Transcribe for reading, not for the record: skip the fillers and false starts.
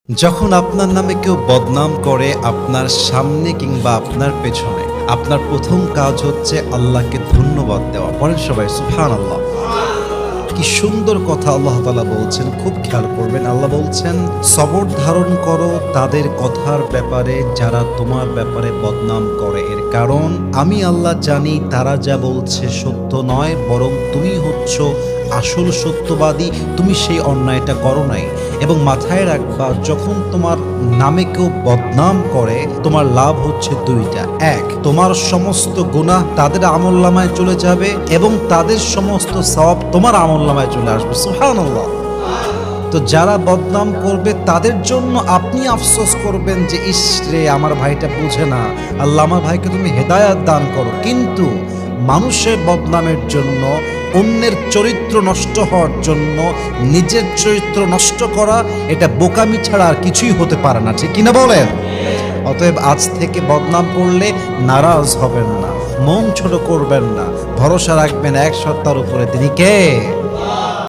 যখন আপনার নামে কেউ বদনাম করে আপনার সামনে কিংবা আপনার পেছনে, আপনার প্রথম কাজ হচ্ছে আল্লাহকে ধন্যবাদ দেওয়া। বলেন সবাই সুবহানাল্লাহ। কি সুন্দর কথা আল্লাহ তাআলা বলছেন, খুব খেয়াল করবেন। আল্লাহ বলছেন, সবর ধারণ করো তাদের কথার ব্যাপারে যারা তোমার ব্যাপারে বদনাম করে। এর কারণ আমি আল্লাহ জানি তারা যা বলছে সত্য নয়, বরং তুমি হচ্ছ আসল সত্যবাদী। তুমি সেই অন্যায়টা করো নাই। এবং মাথায় রাখবা, যখন তোমার নামে কেউ বদনাম করে তোমার লাভ হচ্ছে দুইটা। এক, তোমার সমস্ত গুনাহ তাদের আমলনামায় চলে যাবে এবং তাদের সমস্ত সওয়াব তোমার আমলনামায় চলে আসবে। সুবহানাল্লাহ। তো যারা বদনাম করবে তাদের জন্য আপনি আফসোস করবেন যে ইস রে, আমার ভাইটা বুঝে না, আল্লাহ আমার ভাইকে তুমি হেদায়াত দান করো। কিন্তু মানুষের বদনামের জন্য, অন্যের চরিত্র নষ্ট হওয়ার জন্য নিজের চরিত্র নষ্ট করা, এটা বোকামি ছাড়া আর কিছুই হতে পারে না, ঠিক কিনা বলেন? অতএব আজ থেকে বদনাম করলে নারাজ হবেন না, মন ছোট করবেন না, ভরসা রাখবেন এক সত্তার উপরে, তিনি কে?